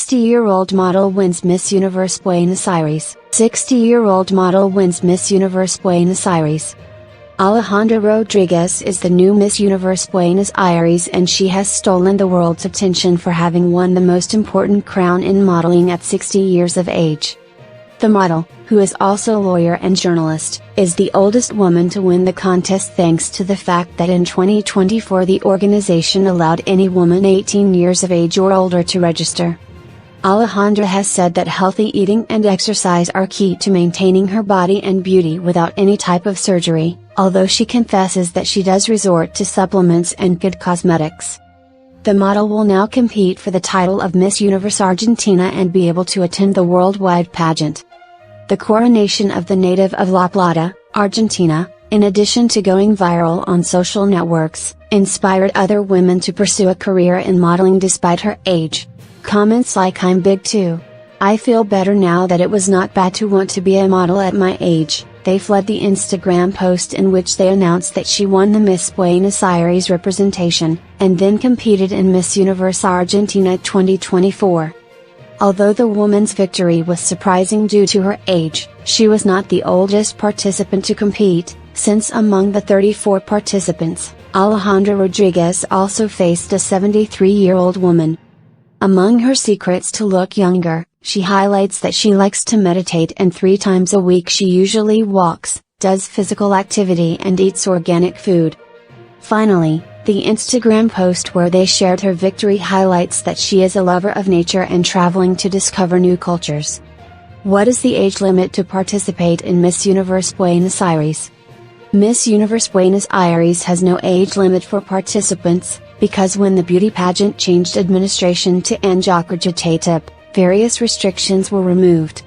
60-year-old model wins Miss Universe Buenos Aires. 60-year-old model wins Miss Universe Buenos Aires. Alejandra Rodriguez is the new Miss Universe Buenos Aires, and she has stolen the world's attention for having won the most important crown in modeling at 60 years of age. The model, who is also a lawyer and journalist, is the oldest woman to win the contest thanks to the fact that in 2024 the organization allowed any woman 18 years of age or older to register. Alejandra has said that healthy eating and exercise are key to maintaining her body and beauty without any type of surgery, although she confesses that she does resort to supplements and good cosmetics. The model will now compete for the title of Miss Universe Argentina and be able to attend the worldwide pageant. The coronation of the native of La Plata, Argentina, in addition to going viral on social networks, inspired other women to pursue a career in modeling despite her age. Comments like "I'm big too. I feel better now that it was not bad to want to be a model at my age." They flood the Instagram post in which they announced that she won the Miss Buenos Aires representation, and then competed in Miss Universe Argentina 2024. Although the woman's victory was surprising due to her age, she was not the oldest participant to compete, since among the 34 participants, Alejandra Rodriguez also faced a 73-year-old woman. Among her secrets to look younger, she highlights that she likes to meditate and 3 times a week she usually walks, does physical activity and eats organic food. Finally, the Instagram post where they shared her victory highlights that she is a lover of nature and traveling to discover new cultures. What is the age limit to participate in Miss Universe Buenos Aires? Miss Universe Buenos Aires has no age limit for participants, because when the beauty pageant changed administration to Anjokrajataytip, various restrictions were removed.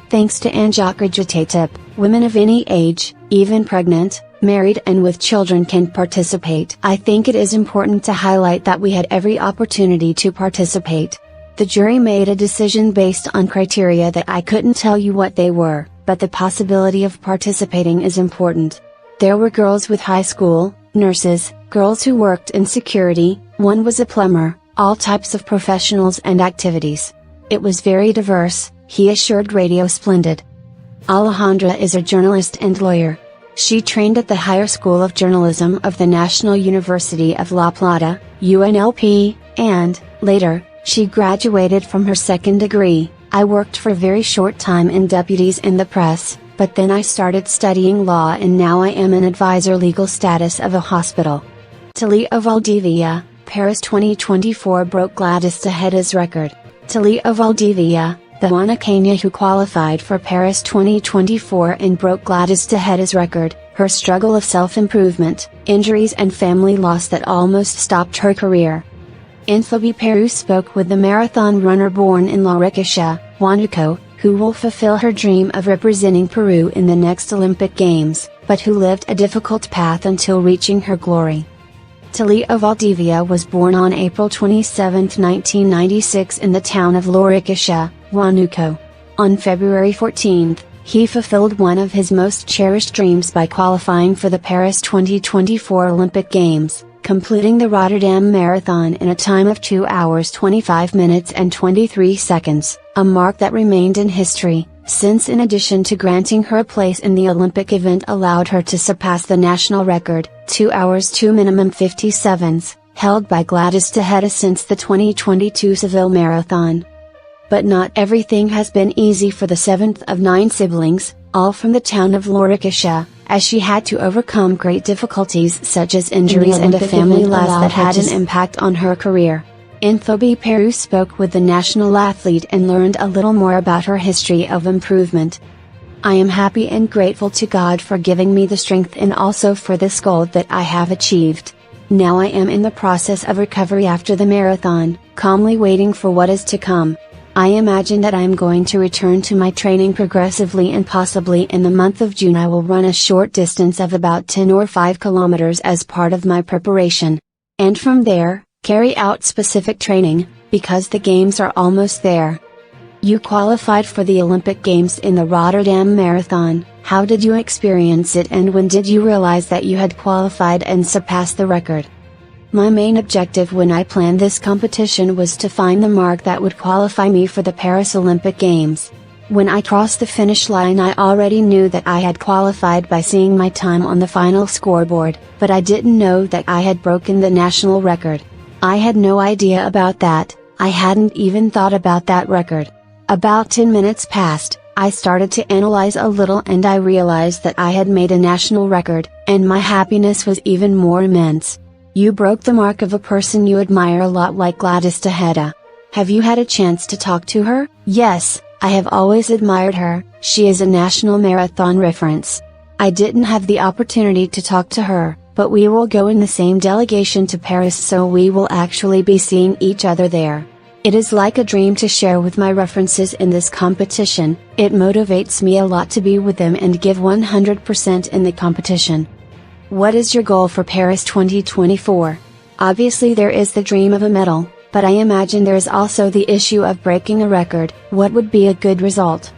Thanks to Anjokrajataytip, women of any age, even pregnant, married and with children can participate. I think it is important to highlight that we had every opportunity to participate. The jury made a decision based on criteria that I couldn't tell you what they were, but the possibility of participating is important. There were girls with high school, nurses, girls who worked in security, one was a plumber, all types of professionals and activities. It was very diverse, he assured Radio Splendid. Alejandra is a journalist and lawyer. She trained at the Higher School of Journalism of the National University of La Plata, UNLP, and, later, she graduated from her second degree. I worked for a very short time in deputies in the press, but then I started studying law and now I am an advisor legal status of a hospital. Talia Valdivia, Paris 2024 broke Gladys Tejeda's record. Talia Valdivia, the Wanakania who qualified for Paris 2024 and broke Gladys Tejeda's record, her struggle of self-improvement, injuries and family loss that almost stopped her career. Infobi Peru spoke with the marathon runner born in Laurikisha, Huánuco, who will fulfill her dream of representing Peru in the next Olympic Games, but who lived a difficult path until reaching her glory. Talia Valdivia was born on April 27, 1996 in the town of Laurikisha, Huánuco. On February 14, he fulfilled one of his most cherished dreams by qualifying for the Paris 2024 Olympic Games, completing the Rotterdam Marathon in a time of 2 hours 25 minutes and 23 seconds, a mark that remained in history, since in addition to granting her a place in the Olympic event allowed her to surpass the national record, 2 hours 2 minimum 57s, held by Gladys Tejeda since the 2022 Seville Marathon. But not everything has been easy for the 7th of 9 siblings, all from the town of Laurikisha, as she had to overcome great difficulties such as injuries and a family loss that had an impact on her career. Infobi Peru spoke with the national athlete and learned a little more about her history of improvement. I am happy and grateful to God for giving me the strength and also for this goal that I have achieved. Now I am in the process of recovery after the marathon, calmly waiting for what is to come. I imagine that I am going to return to my training progressively and possibly in the month of June I will run a short distance of about 10 or 5 kilometers as part of my preparation. And from there, carry out specific training, because the games are almost there. You qualified for the Olympic Games in the Rotterdam Marathon. How did you experience it and when did you realize that you had qualified and surpassed the record? My main objective when I planned this competition was to find the mark that would qualify me for the Paris Olympic Games. When I crossed the finish line, I already knew that I had qualified by seeing my time on the final scoreboard, but I didn't know that I had broken the national record. I had no idea about that. I hadn't even thought about that record. About 10 minutes passed, I started to analyze a little and I realized that I had made a national record, and my happiness was even more immense. You broke the mark of a person you admire a lot, like Gladys Tejeda. Have you had a chance to talk to her? Yes, I have always admired her. She is a national marathon reference. I didn't have the opportunity to talk to her, but we will go in the same delegation to Paris, so we will actually be seeing each other there. It is like a dream to share with my references in this competition. It motivates me a lot to be with them and give 100% in the competition. What is your goal for Paris 2024? Obviously there is the dream of a medal, but I imagine there is also the issue of breaking a record. What would be a good result?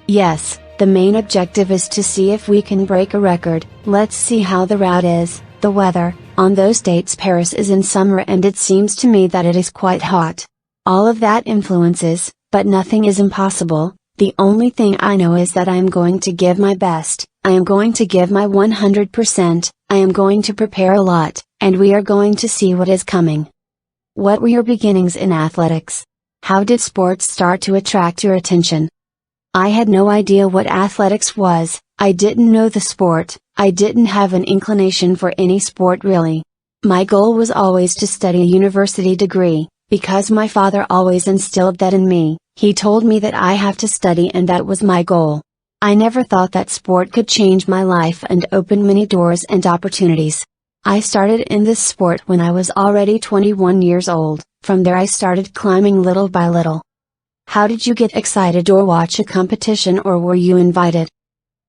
Yes, the main objective is to see if we can break a record. Let's see how the route is, the weather. On those dates Paris is in summer and it seems to me that it is quite hot. All of that influences, but nothing is impossible. The only thing I know is that I am going to give my best, I am going to give my 100%, I am going to prepare a lot, and we are going to see what is coming. What were your beginnings in athletics? How did sports start to attract your attention? I had no idea what athletics was. I didn't know the sport. I didn't have an inclination for any sport really. My goal was always to study a university degree, because my father always instilled that in me. He told me that I have to study and that was my goal. I never thought that sport could change my life and open many doors and opportunities. I started in this sport when I was already 21 years old. From there I started climbing little by little. How did you get excited or watch a competition, or were you invited?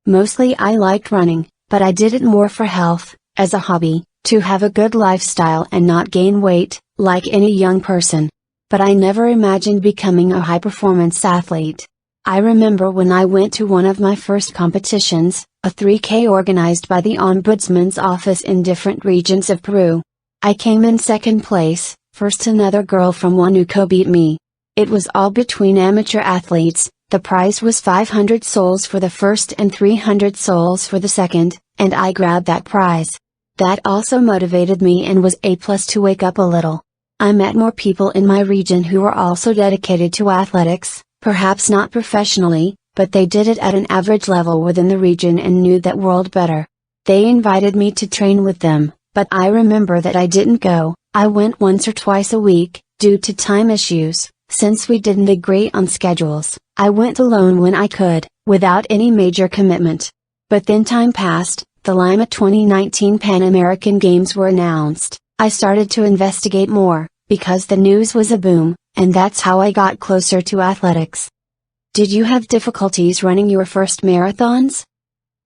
Mostly I liked running, but I did it more for health, as a hobby, to have a good lifestyle and not gain weight, like any young person. But I never imagined becoming a high-performance athlete. I remember when I went to one of my first competitions, a 3K organized by the Ombudsman's office in different regions of Peru. I came in second place. First another girl from Huánuco beat me. It was all between amateur athletes. The prize was 500 soles for the first and 300 soles for the second, and I grabbed that prize. That also motivated me and was a plus to wake up a little. I met more people in my region who were also dedicated to athletics, perhaps not professionally, but they did it at an average level within the region and knew that world better. They invited me to train with them, but I remember that I didn't go. I went once or twice a week, due to time issues, since we didn't agree on schedules. I went alone when I could, without any major commitment. But then time passed, the Lima 2019 Pan American Games were announced. I started to investigate more, because the news was a boom, and that's how I got closer to athletics. Did you have difficulties running your first marathons?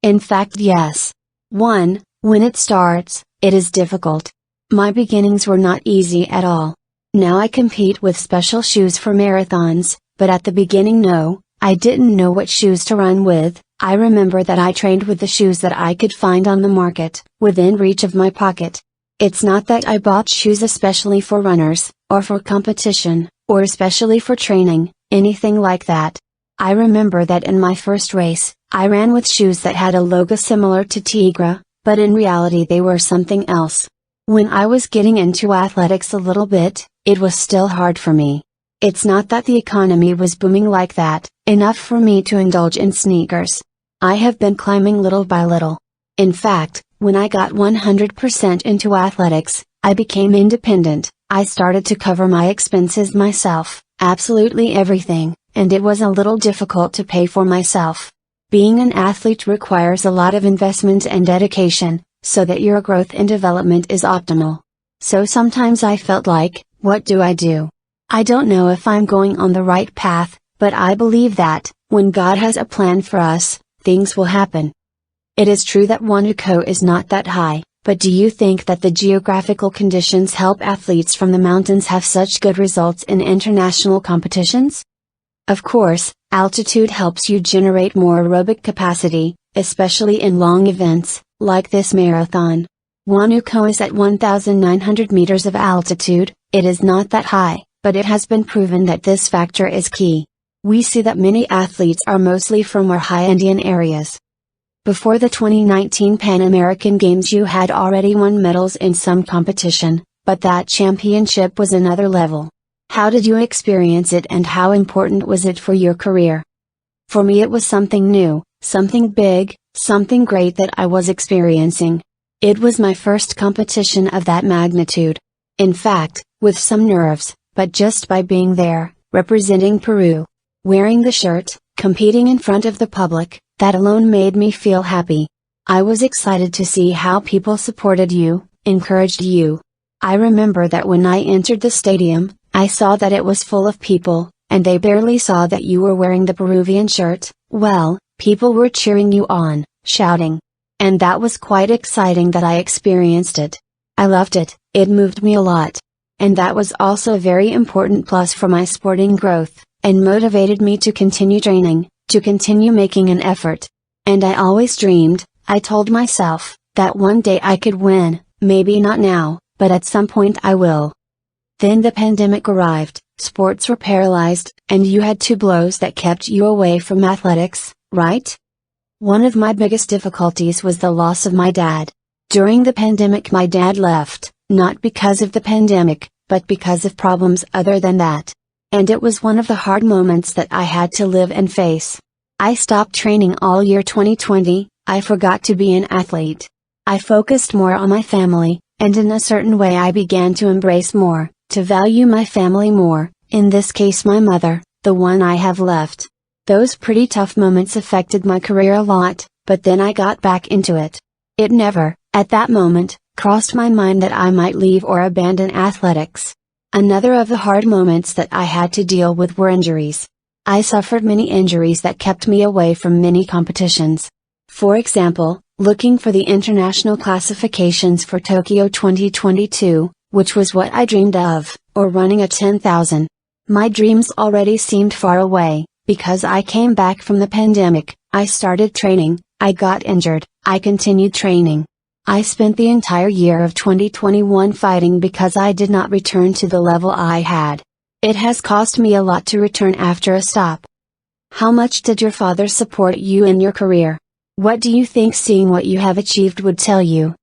In fact, yes. 1. When it starts, it is difficult. My beginnings were not easy at all. Now I compete with special shoes for marathons, but at the beginning no, I didn't know what shoes to run with. I remember that I trained with the shoes that I could find on the market, within reach of my pocket. It's not that I bought shoes especially for runners, or for competition, or especially for training, anything like that. I remember that in my first race, I ran with shoes that had a logo similar to Tigra, but in reality they were something else. When I was getting into athletics a little bit, it was still hard for me. It's not that the economy was booming like that, enough for me to indulge in sneakers. I have been climbing little by little. In fact, when I got 100% into athletics, I became independent. I started to cover my expenses myself, absolutely everything, and it was a little difficult to pay for myself. Being an athlete requires a lot of investment and dedication, so that your growth and development is optimal. So sometimes I felt like, what do? I don't know if I'm going on the right path, but I believe that, when God has a plan for us, things will happen. It is true that Huánuco is not that high, but do you think that the geographical conditions help athletes from the mountains have such good results in international competitions? Of course, altitude helps you generate more aerobic capacity, especially in long events, like this marathon. Huánuco is at 1,900 meters of altitude. It is not that high, but it has been proven that this factor is key. We see that many athletes are mostly from our high Andean areas. Before the 2019 Pan American Games you had already won medals in some competition, but that championship was another level. How did you experience it and how important was it for your career? For me it was something new, something big, something great that I was experiencing. It was my first competition of that magnitude. In fact, with some nerves, but just by being there, representing Peru, wearing the shirt, competing in front of the public, that alone made me feel happy. I was excited to see how people supported you, encouraged you. I remember that when I entered the stadium, I saw that it was full of people, and they barely saw that you were wearing the Peruvian shirt. Well, people were cheering you on, shouting. And that was quite exciting that I experienced it. I loved it, it moved me a lot. And that was also a very important plus for my sporting growth, and motivated me to continue training, to continue making an effort. And I always dreamed, I told myself, that one day I could win, maybe not now, but at some point I will. Then the pandemic arrived, sports were paralyzed, and you had two blows that kept you away from athletics, right? One of my biggest difficulties was the loss of my dad. During the pandemic my dad left, not because of the pandemic, but because of problems other than that. And it was one of the hard moments that I had to live and face. I stopped training all year 2020, I forgot to be an athlete. I focused more on my family, and in a certain way I began to embrace more, to value my family more, in this case my mother, the one I have left. Those pretty tough moments affected my career a lot, but then I got back into it. It never, at that moment, crossed my mind that I might leave or abandon athletics. Another of the hard moments that I had to deal with were injuries. I suffered many injuries that kept me away from many competitions. For example, looking for the international classifications for Tokyo 2022, which was what I dreamed of, or running a 10,000. My dreams already seemed far away. Because I came back from the pandemic, I started training, I got injured, I continued training. I spent the entire year of 2021 fighting because I did not return to the level I had. It has cost me a lot to return after a stop. How much did your father support you in your career? What do you think seeing what you have achieved would tell you?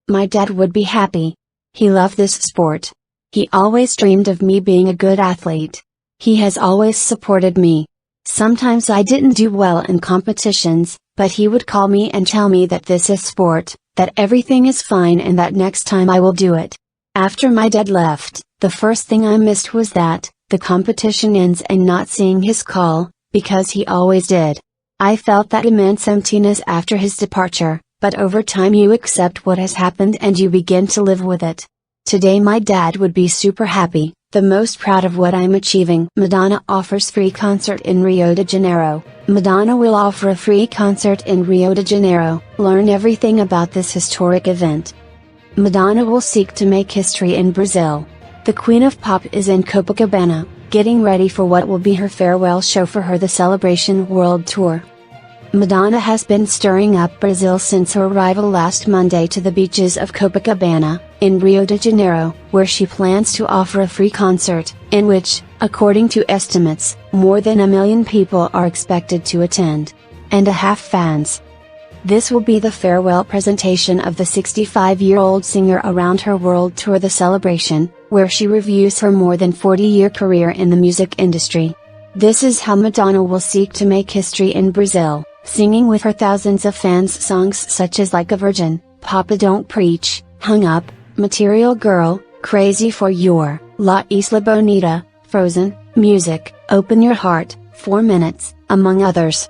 My dad would be happy. He loved this sport. He always dreamed of me being a good athlete. He has always supported me. Sometimes I didn't do well in competitions, but he would call me and tell me that this is sport, that everything is fine and that next time I will do it. After my dad left, the first thing I missed was that, the competition ends and not seeing his call, because he always did. I felt that immense emptiness after his departure, but over time you accept what has happened and you begin to live with it. Today my dad would be super happy. The most proud of what I'm achieving. Madonna offers free concert in Rio de Janeiro. Madonna will offer a free concert in Rio de Janeiro. Learn everything about this historic event. Madonna will seek to make history in Brazil. The Queen of Pop is in Copacabana, getting ready for what will be her farewell show for her The Celebration World Tour. Madonna has been stirring up Brazil since her arrival last Monday to the beaches of Copacabana, in Rio de Janeiro, where she plans to offer a free concert, in which, according to estimates, more than 1 million people are expected to attend. And a half fans. This will be the farewell presentation of the 65-year-old singer around her world tour The Celebration, where she reviews her more than 40-year career in the music industry. This is how Madonna will seek to make history in Brazil, singing with her thousands of fans songs such as Like a Virgin, Papa Don't Preach, Hung Up, Material Girl, Crazy for Your, La Isla Bonita, Frozen, Music, Open Your Heart, 4 Minutes, among others.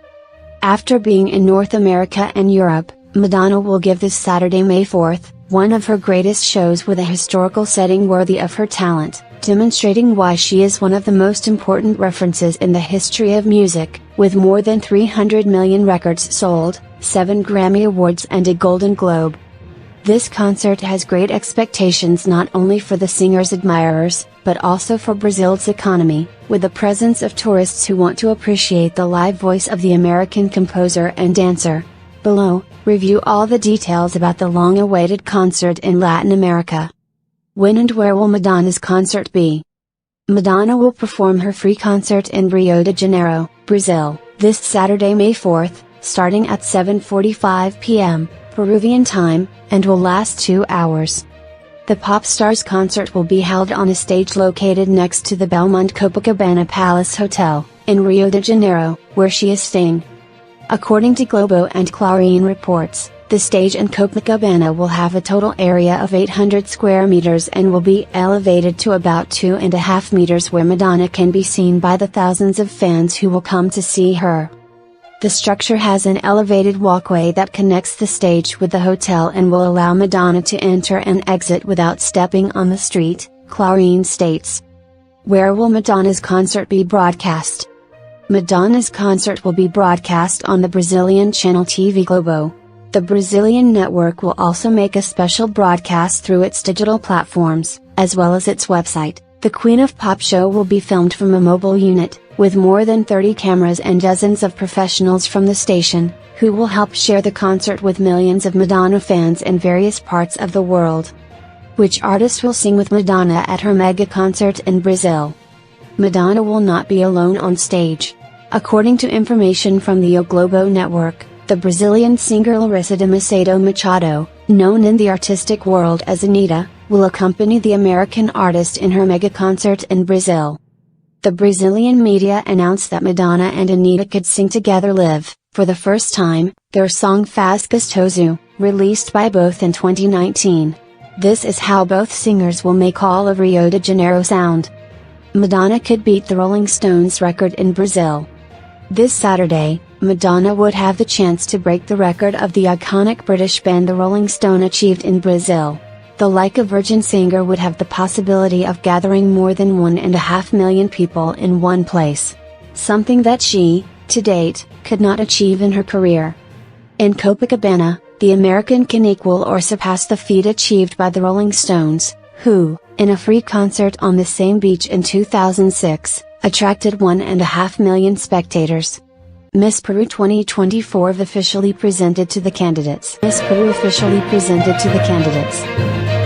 After being in North America and Europe, Madonna will give this Saturday, May 4th, one of her greatest shows with a historical setting worthy of her talent, demonstrating why she is one of the most important references in the history of music, with more than 300 million records sold, 7 Grammy Awards and a Golden Globe. This concert has great expectations not only for the singer's admirers, but also for Brazil's economy, with the presence of tourists who want to appreciate the live voice of the American composer and dancer. Below, review all the details about the long-awaited concert in Latin America. When and where will Madonna's concert be? Madonna will perform her free concert in Rio de Janeiro, Brazil, this Saturday, May 4th, starting at 7:45 p.m. Peruvian time, and will last 2 hours. The pop star's concert will be held on a stage located next to the Belmond Copacabana Palace Hotel, in Rio de Janeiro, where she is staying. According to Globo and Clarín reports, the stage in Copacabana will have a total area of 800 square meters and will be elevated to about 2.5 meters, where Madonna can be seen by the thousands of fans who will come to see her. The structure has an elevated walkway that connects the stage with the hotel and will allow Madonna to enter and exit without stepping on the street, Clarín states. Where will Madonna's concert be broadcast? Madonna's concert will be broadcast on the Brazilian channel TV Globo. The Brazilian network will also make a special broadcast through its digital platforms, as well as its website. The Queen of Pop show will be filmed from a mobile unit, with more than 30 cameras and dozens of professionals from the station, who will help share the concert with millions of Madonna fans in various parts of the world. Which artist will sing with Madonna at her mega concert in Brazil? Madonna will not be alone on stage. According to information from the O Globo network, the Brazilian singer Larissa de Macedo Machado, known in the artistic world as Anitta, will accompany the American artist in her mega concert in Brazil. The Brazilian media announced that Madonna and Anitta could sing together live, for the first time, their song Faz Gostoso, released by both in 2019. This is how both singers will make all of Rio de Janeiro sound. Madonna could beat the Rolling Stones record in Brazil. This Saturday, Madonna would have the chance to break the record of the iconic British band the Rolling Stone achieved in Brazil. The Like a Virgin singer would have the possibility of gathering more than 1.5 million people in one place. Something that she, to date, could not achieve in her career. In Copacabana, the American can equal or surpass the feat achieved by the Rolling Stones, who, in a free concert on the same beach in 2006, attracted 1.5 million spectators. Miss Peru 2024 officially presented to the candidates. Miss Peru officially presented to the candidates.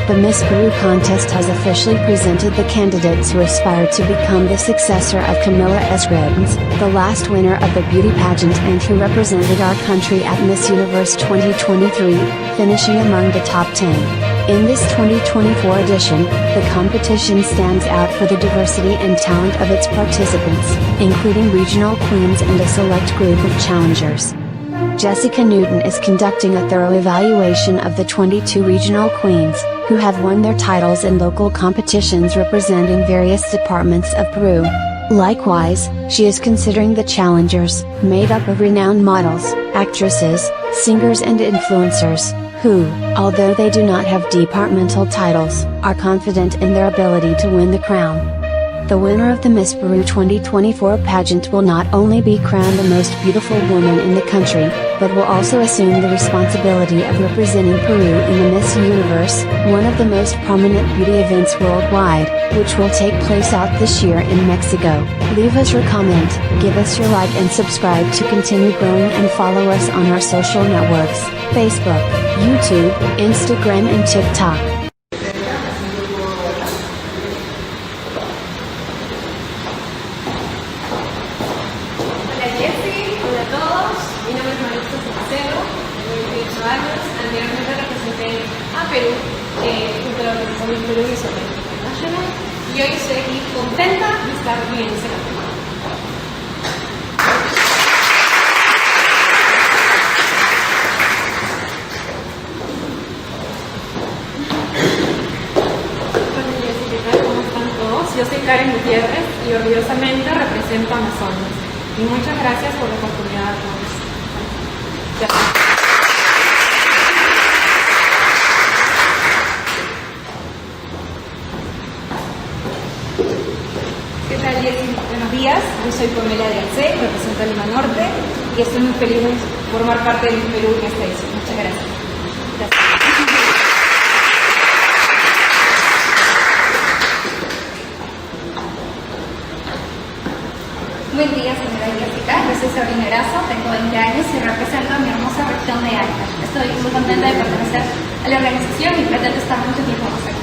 The Miss Peru contest has officially presented the candidates who aspire to become the successor of Camila Esgrins, the last winner of the beauty pageant and who represented our country at Miss Universe 2023, finishing among the top 10. In this 2024 edition, the competition stands out for the diversity and talent of its participants, including regional queens and a select group of challengers. Jessica Newton is conducting a thorough evaluation of the 22 regional queens, who have won their titles in local competitions representing various departments of Peru. Likewise, she is considering the challengers, made up of renowned models, actresses, singers and influencers, who, although they do not have departmental titles, are confident in their ability to win the crown. The winner of the Miss Peru 2024 pageant will not only be crowned the most beautiful woman in the country, but will also assume the responsibility of representing Peru in the Miss Universe, one of the most prominent beauty events worldwide, which will take place out this year in Mexico. Leave us your comment, give us your like and subscribe to continue growing, and follow us on our social networks, Facebook, YouTube, Instagram and TikTok. Anteriormente representé a Perú junto a la organización Perú International y hoy estoy aquí contenta de estar viviendo ese campeonato. Hola Jessica, ¿qué tal? ¿Cómo están todos? Yo soy Karen Gutiérrez y orgullosamente represento a Amazonas. Y muchas gracias por la oportunidad a todos. Gracias. ¿Qué tal, Jessy? Buenos días, yo soy Pamela de Arce, represento a Lima Norte y estoy muy feliz de formar parte de Miss Perú en esta edición. Muchas gracias. Buen día, señora Jessica. Yo soy Sabrina Erazo, tengo 20 años y represento a mi hermosa región de estoy muy contenta de pertenecer a la organización y pretendo estar mucho tiempo más aquí.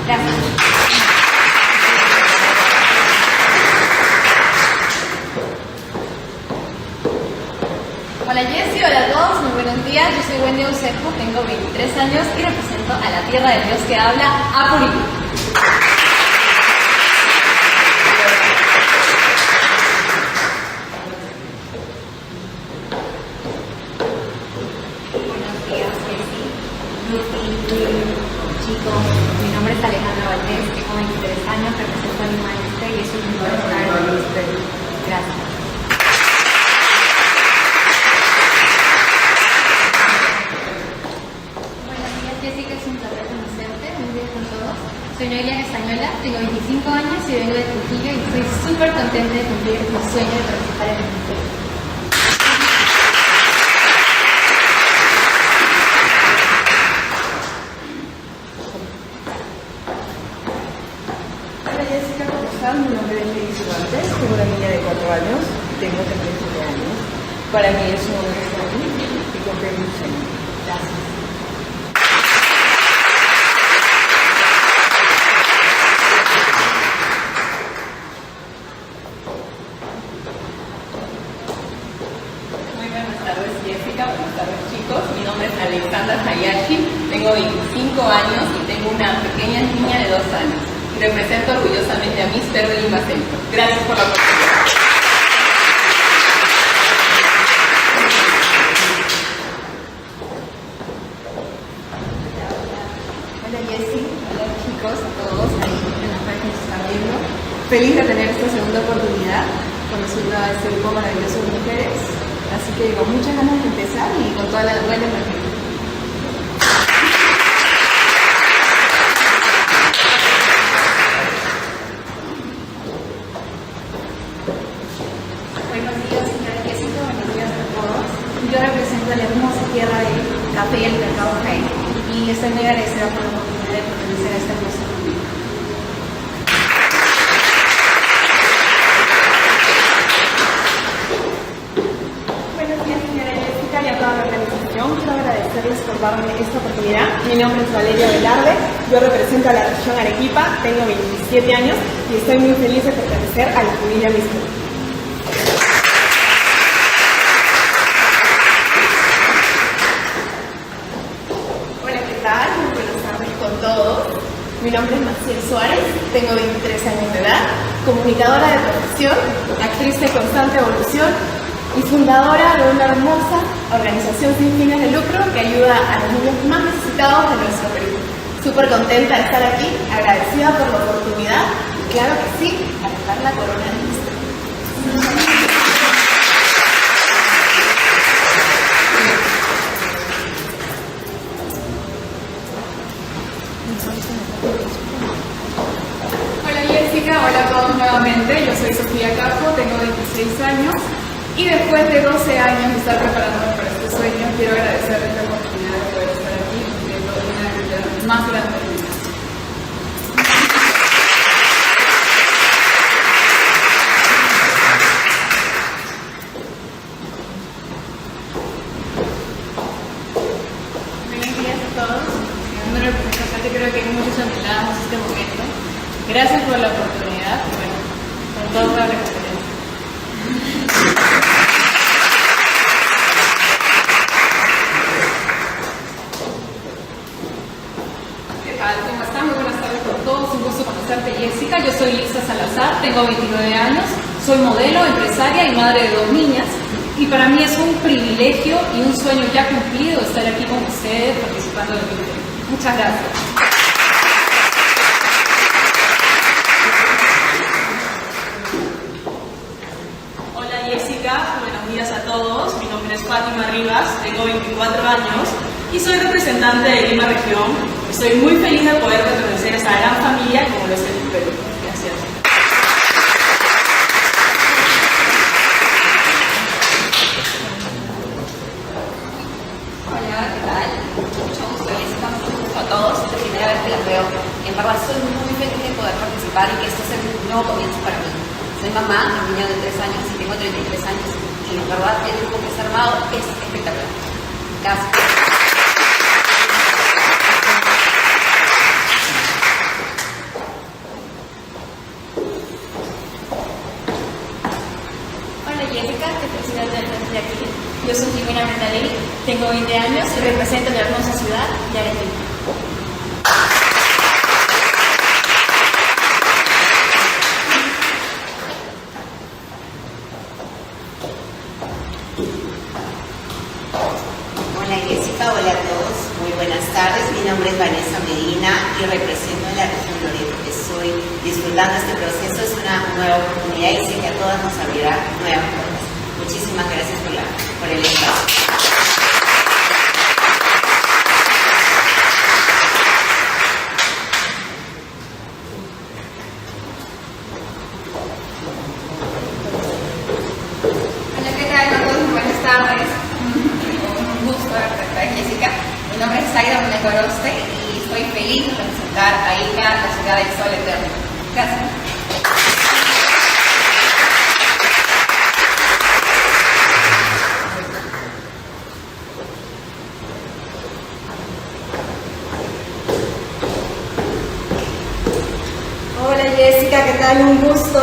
Gracias. Hola Jessy, hola a todos, muy buenos días. Yo soy Wendy Eusebio, tengo 23 años y represento a la tierra del Dios que habla, a Peru. Buenos días, Jessy, chicos. Mi nombre es Alejandra Valdés, tengo 23 años, represento a mi maestra y es un honor estar en el Perú. Gracias. Jessica, es un placer conocerte, un día con todos. Soy Noelia Castañola, tengo 25 años y vengo de Trujillo y estoy súper contenta de cumplir mi sueño de participar en el ministerio. Hola Jessica, ¿cómo estás? Mi nombre es Lady Cervantes, tengo una niña de 4 años y tengo 37 años. Para mí es un honor estar aquí y cumplir mi sueño. Gracias. Muy buenas tardes, Jessica. Buenas tardes, chicos. Mi nombre es Alexandra Hayashi. Tengo 25 años y tengo una pequeña niña de 2 años. Y represento orgullosamente a Miss Peru Lima Centro. Gracias por la oportunidad. Hola Jessy, hola chicos, a todos ahí en la página que nos están viendo. Feliz de tener esta segunda oportunidad conociendo a este grupo maravilloso de mujeres. Así que con muchas ganas de empezar y con toda la buena energía. Buenos días, señora Jessica, buenos días a todos. Yo represento a la hermosa tierra del café y el cacao Jaén y estoy muy agradecida por la oportunidad de pertenecer a esta hermosa comunidad. Buenos días, señora Jessica, y a toda la organización. Quiero agradecerles por darme esta oportunidad. Mi nombre es Valeria Velarde, yo represento a la región Arequipa, tengo 27 años y estoy muy feliz de pertenecer a la familia Miss Perú. Hola, ¿qué tal? Muy buenas tardes con todos. Mi nombre es Maciel Suárez, tengo 23 años de edad, comunicadora de profesión, actriz de constante evolución y fundadora de una hermosa organización sin fines de lucro que ayuda a los niños más necesitados de nuestro Perú. Súper contenta de estar aquí, agradecida por la oportunidad y claro que sí, a dejar la corona de Miss. Hola Jessica, hola a todos nuevamente. Yo soy Sofía Capo, tengo 26 años y después de 12 años de estar preparándome para este sueño, quiero agradecerles la oportunidad de poder estar aquí cumpliendo una de las más grandes de mi vida. Buenos días a todos. Siendo representante, creo que muchos anhelábamos este momento. Gracias por la oportunidad y bueno, con toda la referencia. ¿Qué tal? ¿Cómo están? Muy buenas tardes a todos. Un gusto conocerte, Jessica. Yo soy Lisa Salazar, tengo 29 años, soy modelo, empresaria y madre de 2 niñas. Y para mí es un privilegio y un sueño ya cumplido estar aquí con ustedes participando del video. Muchas gracias. Hola Jessica, buenos días a todos. Mi nombre es Fátima Rivas, tengo 24 años y soy representante de Lima Región. Estoy muy feliz de poder pertenecer a esta gran familia como lo es el Perú. Gracias. Hola, ¿qué tal? Mucho gusto, Jessica, mucho gusto a todos. Es la primera vez que las veo. En verdad, estoy muy feliz de poder participar y que esto sea un nuevo comienzo para mí. Soy mamá de un niño de 3 años y tengo 33 años. Y en verdad, el grupo que se ha armado es espectacular. Gracias. Yo soy Jimena Mentalí, tengo 20 años y represento la hermosa ciudad de Arequipa. Hola Jessica, hola a todos, muy buenas tardes. Mi nombre es Vanessa Medina y represento a la región de Oriente. Estoy disfrutando este proceso, es una nueva oportunidad y sé que a todas nos abrirá nuevas puertas. Muchísimas gracias por el espacio. Hola, ¿qué tal a todos? Buenas tardes. Un gusto verte, Jessica. Mi nombre es Zaida Munecoroste y estoy feliz de representar a ICA, la ciudad del sol eterno. Gracias. Hola Jessica, ¿qué tal? Un gusto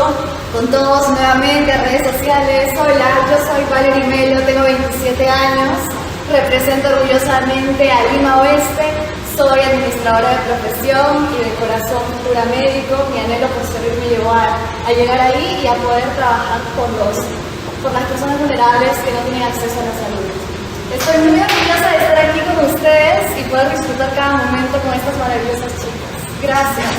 con todos nuevamente en redes sociales. Hola, yo soy Valerie Melo, tengo 27 años, represento orgullosamente a Lima Oeste, soy administradora de profesión y de corazón futura médico. Mi anhelo por servir me llevó a llegar ahí y a poder trabajar por las personas vulnerables que no tienen acceso a la salud. Estoy muy orgullosa de estar aquí con ustedes y poder disfrutar cada momento con estas maravillosas chicas. Gracias.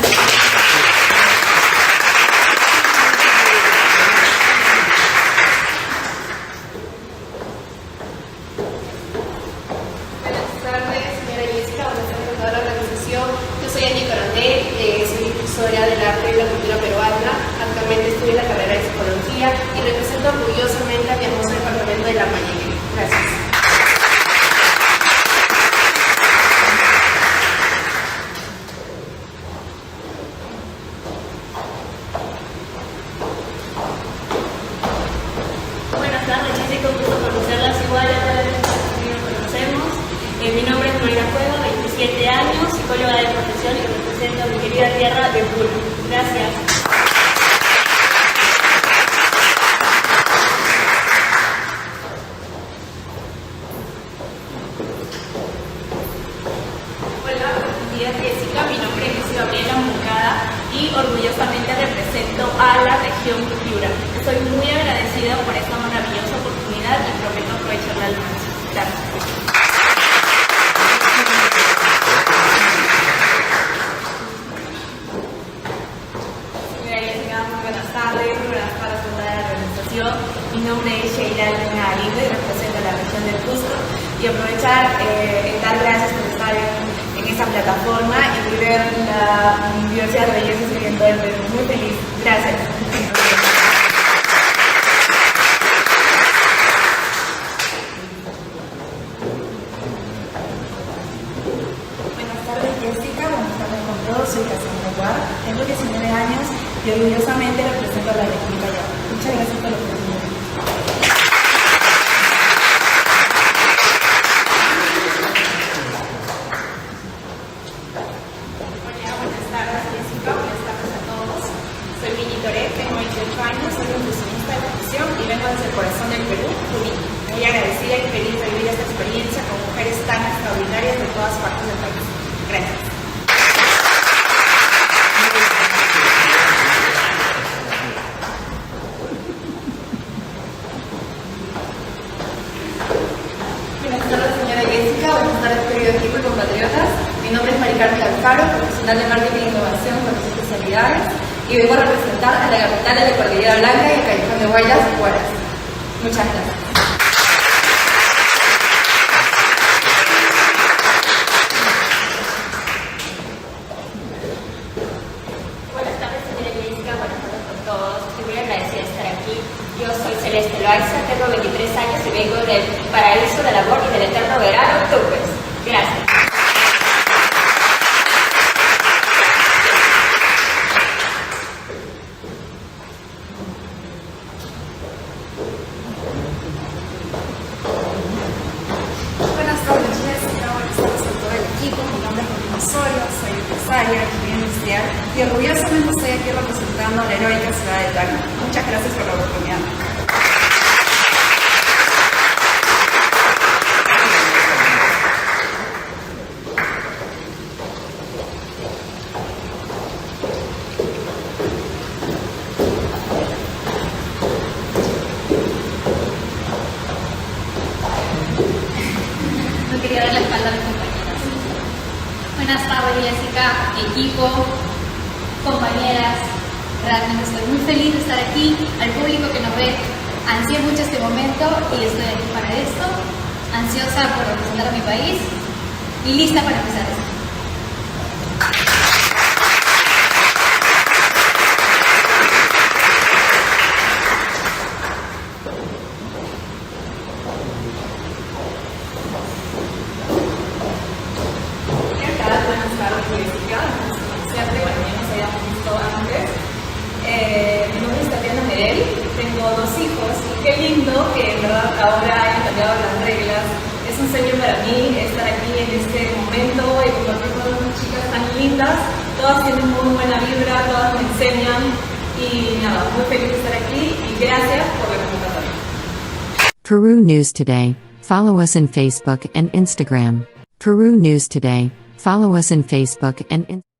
Soy del arte y la cultura peruana. Actualmente estudio la carrera de psicología y represento orgullosamente a mi hermoso departamento de La Mañana. Gracias. Buenas tardes, Jessica, un gusto conocerlas igual a todas las personas que nos conocemos. Mi nombre es Mayra Cueva, 27 años, psicóloga de profesión y represento a mi querida tierra de Peru. Gracias. Hola, buenos días Jessica, mi nombre es Gabriela Moncada y orgullosamente represento a la región Piura. Estoy muy agradecida por esta maravillosa oportunidad y prometo aprovecharla al máximo. Gracias. Mi nombre es Sheila Elena Alindo y represento a la región del Cusco y aprovechar en dar gracias por estar en esta plataforma y ver la diversidad de bellezas que hay en todo el Perú. Muy feliz. Gracias. Buenas tardes Jessica, buenas tardes con todos, soy Cassandra Guar, tengo 19 años y orgullosamente represento a la República de Guar. Muchas gracias por la oportunidad. Y vengo desde el corazón del Perú, muy agradecida y feliz de vivir esta experiencia con mujeres tan extraordinarias de todas partes del país. Gracias. Buenas tardes, señora Jessica. Buenas tardes, querido equipo y compatriotas. Mi nombre es Mari Carmen Alfaro, profesional de marketing e innovación con mis especialidades. Y vengo a representar a la capital de la Cordillera Blanca y el Callejón de Huaylas, Huaraz. Muchas gracias. Buenas tardes, señora Jessica, buenas tardes con todos. Estoy muy agradecida de estar aquí. Yo soy Celeste Loaiza, tengo 23 años y vengo del paraíso del amor y del eterno verano, Tupes. Gracias. Y orgullosamente estoy aquí representando a la heroica ciudad de Tacna. Muchas gracias por la oportunidad. quería dar la espalda a mis compañeras. Buenas tardes, Jessica, equipo, compañeras. Realmente estoy muy feliz de estar aquí. Al público que nos ve, ansié mucho este momento y estoy aquí para esto. Ansiosa por representar a mi país y lista para empezar esto. Tengo 2 hijos y qué lindo que en verdad ahora hayan cambiado las reglas. Es un sueño para mí estar aquí en este momento y compartir con unas chicas tan lindas. Todas tienen muy buena vibra, todas me enseñan y nada, muy feliz de estar aquí y gracias por la convocatoria. Peru News Today. Follow us on Facebook and Instagram. Peru News Today. Follow us on Facebook and Instagram.